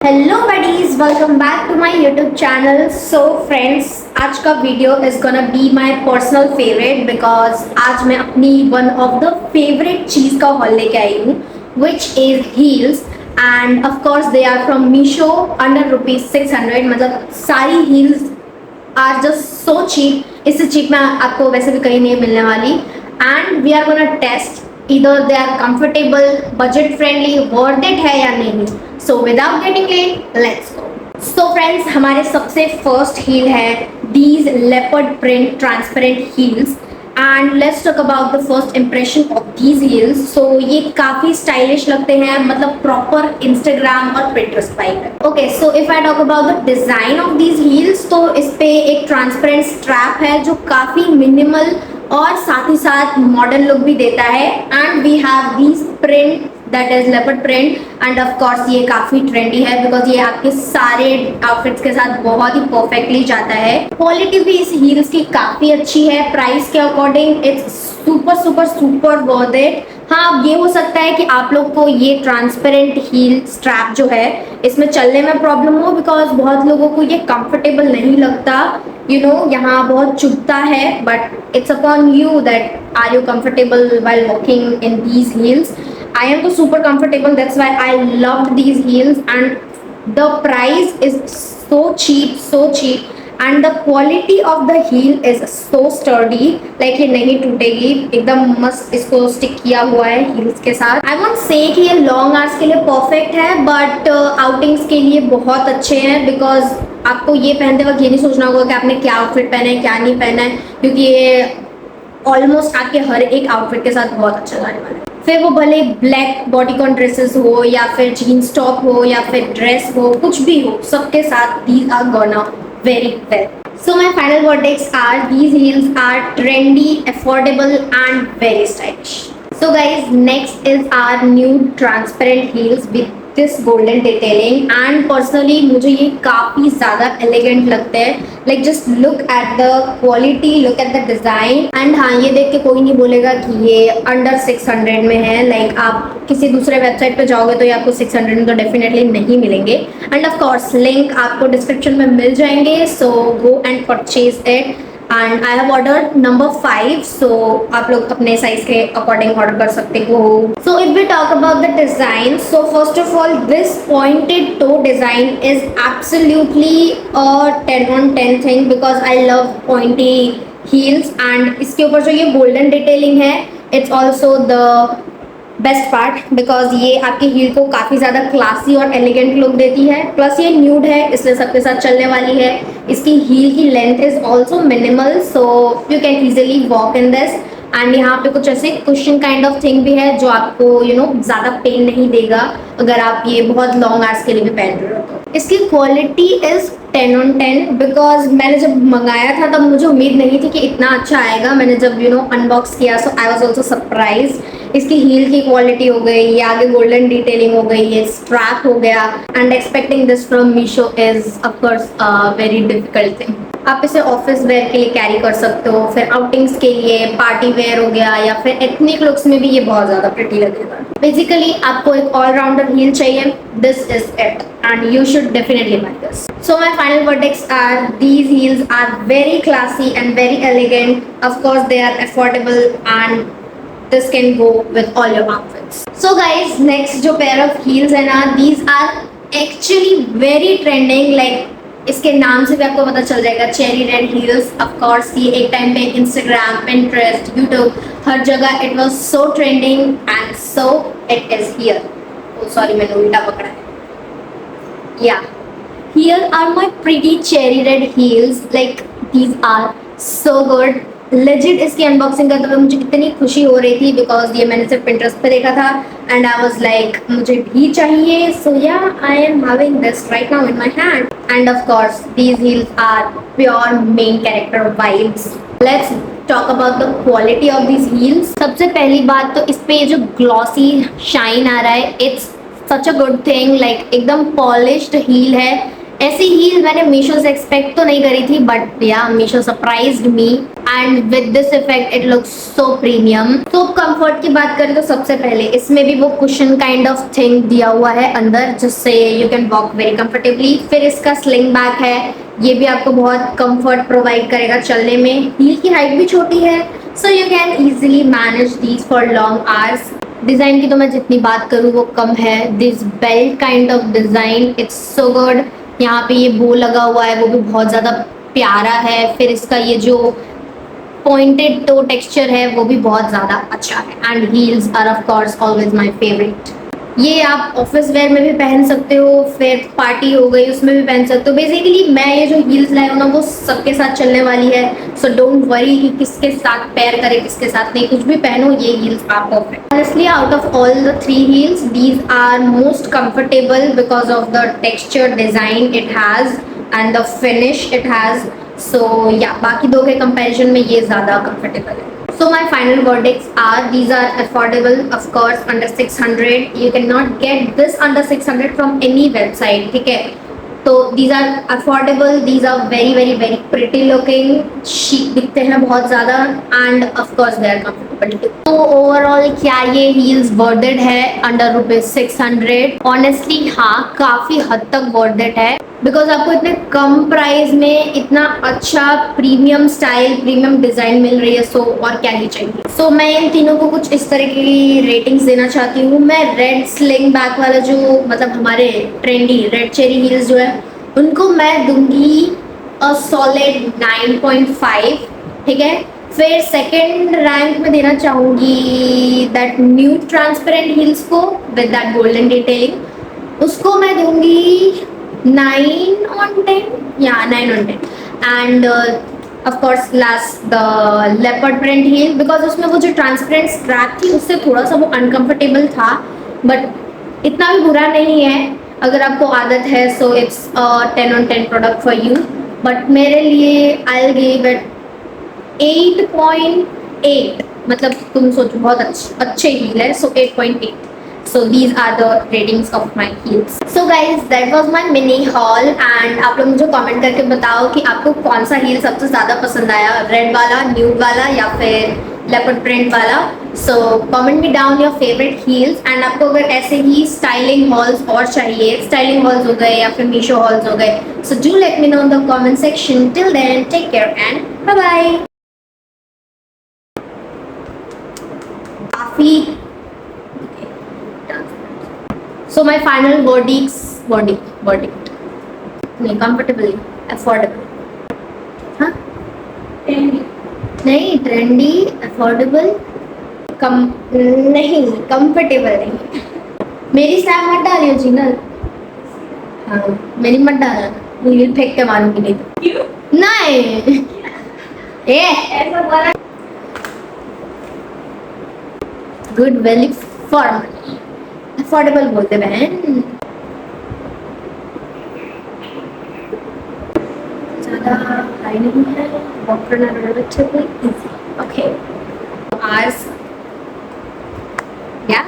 Hello buddies, welcome back to my YouTube channel. So friends, आज का video is gonna be my personal favourite because आज मैं अपनी one of the favourite चीज़ का haul लेके आई हूँ which is heels. And of course they are from Meesho under ₹600। मतलब सारी heels are just so cheap. इससे चीप में आपको वैसे भी कहीं नहीं मिलने वाली। And we are gonna test इधर they are comfortable, budget friendly, worth it है या नहीं। So without getting late, let's go. So friends, हमारे सबसे फर्स्ट हील है these leopard print transparent heels. And let's talk about the first impression of these heels. So ये काफ़ी stylish लगते हैं, मतलब प्रॉपर इंस्टाग्राम और पिंटरेस्ट वाइब है। Okay, so if I talk about the design of these heels, तो इस पे एक ट्रांसपेरेंट स्ट्रैप है जो काफ़ी मिनिमल और साथ ही साथ मॉडर्न लुक भी देता है। And we have these print that is leopard print. And of course ये काफ़ी ट्रेंडी है बिकॉज ये आपके सारे आउटफिट्स के साथ बहुत ही परफेक्टली जाता है। क्वालिटी भी इस हील्स की काफ़ी अच्छी है। प्राइस के according it's super super super worth it. हाँ, अब ये हो सकता है कि आप लोग को ये ट्रांसपेरेंट हील स्ट्रैप जो है इसमें चलने में प्रॉब्लम हो बिकॉज बहुत लोगों को ये कंफर्टेबल नहीं लगता। यहाँ बहुत चुभता है, but it's upon you that are you comfortable while walking in these heels. I am so super comfortable, that's why I loved these heels. And the price is so cheap and the quality of the heel is so sturdy. Like ये नहीं टूटेगी, एकदम मस्त इसको stick किया हुआ है heels के साथ। I won't say कि ये लॉन्ग आवर्स के लिए परफेक्ट है, बट आउटिंग्स के लिए बहुत अच्छे हैं बिकॉज आपको ये पहनते वक्त ये नहीं सोचना होगा कि आपने क्या आउटफिट पहना है क्या नहीं पहना है, क्योंकि ये ऑलमोस्ट आपके हर एक आउटफिट के साथ बहुत अच्छा जाने वाला है। फिर वो भले ब्लैक बॉडीकॉन ड्रेसेस हो या फिर जीन्स टॉप हो या फिर ड्रेस हो, कुछ भी हो, सबके साथ these are gonna very well. So my final verdicts are these heels are trendy, affordable and very stylish. So guys, next is our new transparent heels with this golden detailing and personally मुझे ये काफ़ी ज़्यादा elegant लगते हैं। Like just look at the quality, look at the design and हाँ, ये देख के कोई नहीं बोलेगा कि ये अंडर 600 में है। Like आप किसी दूसरे वेबसाइट पे जाओगे तो ये आपको 600 में तो डेफिनेटली नहीं मिलेंगे। एंड ऑफ कोर्स लिंक आपको डिस्क्रिप्शन में मिल जाएंगे, so go and purchase it. And I have order number 5, सो आप लोग अपने साइज के अकॉर्डिंग ऑर्डर कर सकते हो। So if we talk about the design, so first of all this pointed toe design is absolutely a 10 on 10 thing because I love pointy heels. And इसके ऊपर जो ये गोल्डन डिटेलिंग है, it's also the best part because ये आपकी heal को काफ़ी ज़्यादा क्लासी और एलिगेंट लुक देती है। प्लस ये न्यूड है इसलिए सबके साथ चलने वाली है। इसकी हील की length is also minimal, so you can easily walk in this. And यहाँ पे कुछ ऐसे कुशन काइंड ऑफ थिंग भी है जो आपको ज़्यादा पेन नहीं देगा अगर आप ये बहुत लॉन्ग आवर्स के लिए भी पहन रहे हो तो। इसकी क्वालिटी इज़ 10 on 10 बिकॉज मैंने जब मंगाया था तब मुझे उम्मीद नहीं थी कि इतना अच्छा आएगा। मैंने जब अनबॉक्स किया, सो आई वॉज ऑल्सो सरप्राइज। इसकी हील की क्वालिटी हो गई, ये आगे गोल्डन डिटेलिंग हो गई, ये स्ट्रैप हो गया। And expecting this from Meesho is of course very difficult thing. आप इसे ऑफिस वेयर के लिए कैरी कर सकते हो, फिर आउटिंग्स के लिए, पार्टी वेयर हो गया या फिर एथनिक लुक्स में भी ये बहुत ज़्यादा प्रिटी लगेगा। बेसिकली आपको एक ऑलराउंडर हील चाहिए, this is it and you should definitely buy this. So my final verdicts are these heels are very classy and very elegant. Of course they are affordable and this can go with all your outfits. So guys, next जो pair of heels है ना, these are actually very trending. Like इसके नाम से भी आपको पता चल जाएगा, cherry red heels. Of course ये एक टाइम पे इंस्टाग्राम, पिंटरेस्ट, यूट्यूब, हर जगह it was so trending and so it is here. Sorry, मैंने उल्टा पकड़ा है। Yeah, here are my pretty cherry red heels. Like these are so good. Legit इसकी unboxing करते हुए मुझे इतनी खुशी हो रही थी बिकॉज ये मैंने सिर्फ पिंटरेस्ट पे देखा था एंड आई वाज लाइक मुझे भी चाहिए। So yeah, I am having this right now in my hand and of course these heels are pure main character vibes. Let's talk about the quality of these heels. सबसे पहली बात तो इस पे ये जो ग्लॉसी शाइन आ रहा है, it's such a good thing. Like एकदम पॉलिश्ड हील है, ऐसी हील मैंने मीशो से एक्सपेक्ट तो नहीं करी थी, बट या Meesho surprised me and with this effect it looks so premium. तो कंफर्ट की बात करें तो सबसे पहले इसमें भी वो कुशन काइंड ऑफ थिंग दिया हुआ है अंदर, जिससे you can walk very comfortably. फिर इसका स्लिंग बैक है, ये भी आपको बहुत कंफर्ट प्रोवाइड करेगा चलने में। हील की हाइट भी छोटी है, so you can easily manage these for long hours. Design की तो मैं जितनी बात करूँ वो कम है। This belt kind of design it's so good. यहाँ पे ये बो लगा हुआ है, वो भी बहुत ज़्यादा प्यारा है। फिर इसका ये जो पॉइंटेड टो टेक्सचर है वो भी बहुत ज़्यादा अच्छा है। And heels are of course always my favourite. ये आप ऑफिस वेयर में भी पहन सकते हो, फिर पार्टी हो गई उसमें भी पहन सकते हो। बेसिकली मैं ये जो हील्स लाई हूँ ना वो सबके साथ चलने वाली है, सो डोंट वरी कि किसके साथ पेयर करे किसके साथ नहीं, कुछ भी पहनो ये हील्स आप perfect. Honestly out of all the 3 heels these are most comfortable because of the texture design it has and the finish it has. So या बाकी दो के कंपैरिजन में ये ज़्यादा कंफर्टेबल है। So my final verdicts are these are affordable, of course, under 600. You cannot get this under 600 from any website. ठीक है, तो these are affordable, these are very very very pretty looking, chic दिखते हैं बहुत ज़्यादा, and of course they are comfortable too. तो overall क्या ये heels worth it है under ₹600? Honestly हाँ, काफ़ी हद तक worth it है, बिकॉज आपको इतने कम प्राइस में इतना अच्छा प्रीमियम स्टाइल प्रीमियम डिजाइन मिल रही है। सो और क्या ही चाहिए। सो मैं इन तीनों को कुछ इस तरह की रेटिंग्स देना चाहती हूँ। मैं रेड स्लिंग बैक वाला जो मतलब हमारे ट्रेंडी रेड चेरी हील्स जो है उनको मैं दूंगी अ सॉलिड 9.5। ठीक है, फिर सेकेंड रैंक में देना चाहूँगी दैट न्यू ट्रांसपेरेंट हील्स को विद दैट गोल्डन डिटेलिंग, उसको मैं दूंगी 9 on 10, yeah 9 on 10। and of course last the leopard print heel, because उसमें वो जो ट्रांसपेरेंट स्ट्रैप थी उससे थोड़ा सा वो अनकंफर्टेबल था, बट इतना भी बुरा नहीं है अगर आपको आदत है। So it's 10 on 10 product for you, but मेरे लिए आई विल गिव इट 8.8। मतलब तुम सोचो बहुत अच्छे हील है, सो 8.8। So these are the ratings of my heels. So guys that was my mini haul and आप लोग मुझे कमेंट करके बताओ कि आपको कौन सा हील सबसे ज़्यादा पसंद आया, रेड वाला, न्यूड वाला या फिर लेपर्ड प्रिंट वाला। So comment me down your favorite heels and आपको अगर ऐसे ही स्टाइलिंग हॉल्स और चाहिए, स्टाइलिंग हॉल्स हो गए या फिर मीशो हॉल्स हो गए, so do let me know in the comment section. Till then take care and bye bye. काफ़ी So my final verdict नहीं, comfortable, affordable, हाँ नहीं, trendy, affordable, कम नहीं, comfortable नहीं। मेरी स्नैप मत डालियो जीनल, हाँ मेरी मत डालना, रील फेंक के मारूंगी नहीं तो। क्यों नहीं ए ऐसा बोला। Good value for money, affordable बोलते बहन, ज़्यादा हाई नहीं है, वॉक करना relatively easy. Okay, ours, yeah.